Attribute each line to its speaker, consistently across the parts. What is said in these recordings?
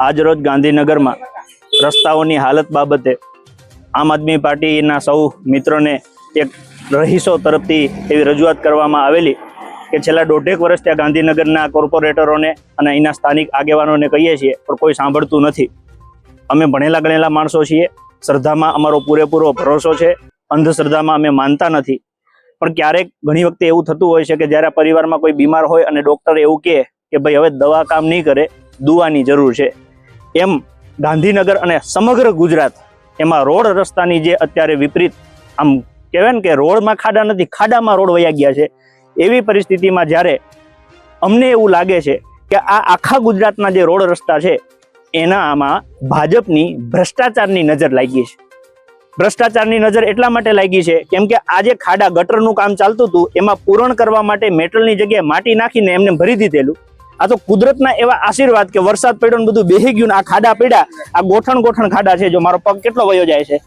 Speaker 1: આજરોજ ગાંધીનગરમાં રસ્તાઓની હાલત બાબતે આમ આદમી પાર્ટીના સૌ મિત્રોને એક રહીશો તરફથી એવી રજૂઆત કરવામાં આવેલી કે છેલ્લા 1.5 વર્ષ ત્યાં ગાંધીનગરના કોર્પોરેટરોને અને અહીંના સ્થાનિક આગેવાનોને કહીએ છીએ પણ કોઈ સાંભળતું નથી. અમે ભણેલા ગણેલા માણસો છીએ, શ્રદ્ધામાં અમારો પૂરેપૂરો ભરોસો છે, અંધશ્રદ્ધામાં અમે માનતા નથી. પણ ક્યારેક ઘણી વખતે એવું થતું હોય છે કે જ્યારે પરિવારમાં કોઈ બીમાર હોય અને ડૉક્ટર એવું કહે કે ભાઈ હવે દવા કામ નહીં કરે, દુઆની જરૂર છે, એમ ગાંધીનગર અને સમગ્ર ગુજરાત એમાં રોડ રસ્તાની જે અત્યારે વિપરીત આમ કહેવાય ને કે રોડમાં ખાડા નથી, ખાડામાં રોડ વયા ગયા છે. એવી પરિસ્થિતિમાં જ્યારે અમને એવું લાગે છે કે આ આખા ગુજરાતના જે રોડ રસ્તા છે એનામાં ભાજપની ભ્રષ્ટાચારની નજર લાગી છે. ભ્રષ્ટાચારની નજર એટલા માટે લાગી છે કેમ કે આજે ખાડા ગટરનું કામ ચાલતું હતું એમાં પૂરણ કરવા માટે મેટલની જગ્યાએ માટી નાખીને એમને ભરી દીધેલું. આ તો કુદરતના એવા આશીર્વાદ કે વરસાદ પડ્યો ને બધું બેહી ગયું ને આ ખાડા પડ્યા, આ ગોઠણ ખાડા છે. જો મારો પગ કેટલો વયો જાય છે,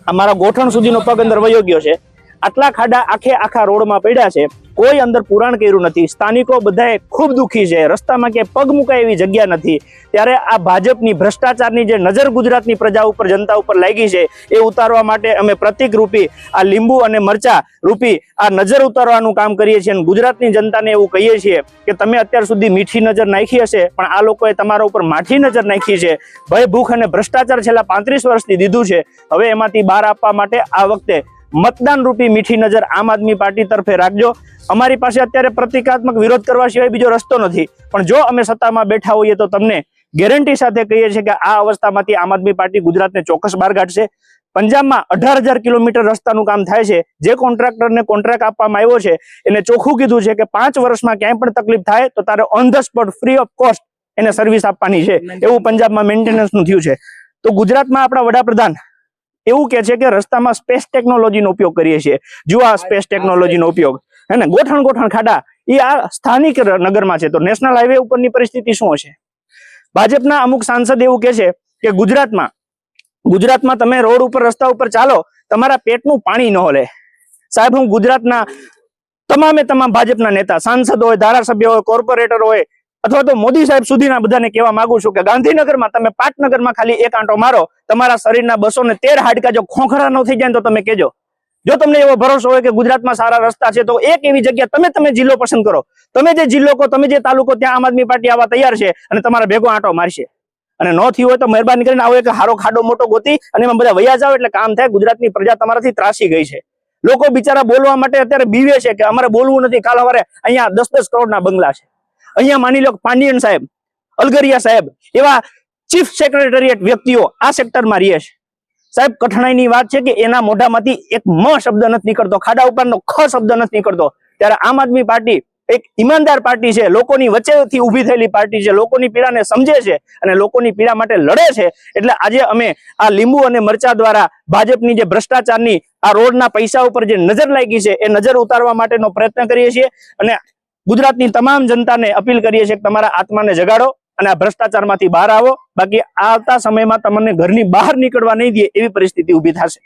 Speaker 1: આ મારા ગોઠણ સુધીનો પગ અંદર વયો ગયો છે. આટલા ખાડા આખા રોડમાં પડ્યા છે, કોઈ અંદર પુરાણ કર્યું નથી. સ્થાનિકો બધાએ ખૂબ દુઃખી છે, રસ્તામાં ક્યાંય પગ મુકાય એવી જગ્યા નથી. ત્યારે આ ભાજપની ભ્રષ્ટાચારની જે નજર ગુજરાતની પ્રજા ઉપર, જનતા ઉપર લાગી છે એ ઉતારવા માટે અમે પ્રતિક રૂપી આ લીંબુ અને મરચા રૂપી આ નજર ઉતારવાનું કામ કરીએ છીએ. ગુજરાતની જનતાને એવું કહીએ છીએ કે તમે અત્યાર સુધી મીઠી નજર નાખી હશે પણ આ લોકોએ તમારા ઉપર માઠી નજર નાખી છે. ભય, ભૂખ અને ભ્રષ્ટાચાર છેલ્લા 35 વર્ષથી દીધું છે. હવે એમાંથી બહાર આપવા માટે આ વખતે મતદાન રૂપી મીઠી નજર આમ આદમી પાર્ટી તરફે રાખજો. અમારી પાસે અત્યારે પ્રતિકાત્મક વિરોધ કરવા સિવાય બીજો રસ્તો નથી. પણ જો અમે સત્તામાં બેઠા હોઈએ તો તમને ગેરંટી સાથે કહીએ છીએ કે આ અવસ્થામાંથી આમ આદમી પાર્ટી ગુજરાતને ચોક્કસ બહાર કાઢશે. પંજાબમાં 18,000 કિલોમીટર રસ્તાનું કામ થાય છે. જે કોન્ટ્રાક્ટરને કોન્ટ્રાક્ટ આપવામાં આવ્યો છે એને ચોખ્ખું કીધું છે કે 5 વર્ષમાં ક્યાંય પણ તકલીફ થાય તો તારે on the spot free of cost એને સર્વિસ આપવાની છે. એવું પંજાબમાં મેન્ટેનન્સનું થયું છે. તો ગુજરાતમાં આપણા વડાપ્રધાન એવું કે છે કે રસ્તામાં સ્પેસ ટેકનોલોજીનો ઉપયોગ કરીએ છીએ. જો આ સ્પેસ ટેકનોલોજીનો ઉપયોગ હે ને ગોઠણ ખાડા એ આ સ્થાનિક નગરમાં છે તો નેશનલ હાઈવે ઉપરની પરિસ્થિતિ શું હશે? ભાજપના અમુક સાંસદ એવું કે છે કે ગુજરાતમાં તમે રોડ ઉપર, રસ્તા ઉપર ચાલો, તમારા પેટનું પાણી ન હલે. સાહેબ, હું ગુજરાતના તમામ ભાજપના નેતા, સાંસદ હોય, ધારાસભ્ય હોય, કોર્પોરેટર હોય અથવા તો મોદી સાહેબ સુધીના બધાને કહેવા માંગુ છું કે ગાંધીનગરમાં તમે પાટનગરમાં ખાલી એક આંટો મારો, તમારા શરીરના 213 હાડકા જો ખોખરા ન થઈ જાય તો તમે કહેજો. જો તમને એવો ભરોસો હોય કે ગુજરાતમાં સારા રસ્તા છે તો એક એવી જગ્યા તમે જિલ્લો પસંદ કરો. તમે જે જિલ્લો કહો, તમે જે તાલુકો, ત્યાં આમ આદમી પાર્ટી આવવા તૈયાર છે અને તમારા ભેગો આંટો મારશે. અને ન થયું હોય તો મહેરબાની કરીને આવો એક હારો ખાડો મોટો ગોતી અને એમાં બધા વયા જાવ એટલે કામ થાય. ગુજરાતની પ્રજા તમારાથી ત્રાસી ગઈ છે. લોકો બિચારા બોલવા માટે અત્યારે બીવે છે કે અમારે બોલવું નથી. કાલ સવારે અહીંયા 10-10 કરોડના બંગલા છે. અહીંયા માની લો પાંડિયન સાહેબ, અલગરિયા સાહેબ એવા ચીફ સેક્રેટરીએટ વ્યક્તિઓ આ સેક્ટરમાં રહે છે. સાહેબ, કઠણાઈની વાત છે કે એના મોઢામાંથી એક મ શબ્દ નથી નીકળતો, ખાડા ઉપરનો ખ શબ્દ નથી નીકળતો. ત્યારે આમ આદમી પાર્ટી એક ઈમાનદાર પાર્ટી છે, લોકોની વચ્ચેથી ઊભી થયેલી પાર્ટી છે, લોકોની પીડાને સમજે છે અને લોકોની પીડા માટે લડે છે. એટલે આજે અમે આ લીંબુ અને મરચા દ્વારા ભાજપની જે ભ્રષ્ટાચારની આ રોડના પૈસા ઉપર જે નજર લાગી છે એ નજર ઉતારવા માટેનો પ્રયત્ન કરીએ છીએ અને ગુજરાતની તમામ જનતાને અપીલ કરીએ છીએ કે તમારા આત્માને જગાડો અને આ ભ્રષ્ટાચારમાંથી બહાર આવો. બાકી આવતા સમયમાં તમને ઘરની બહાર નીકળવા નહીં દે એવી પરિસ્થિતિ ઊભી થશે.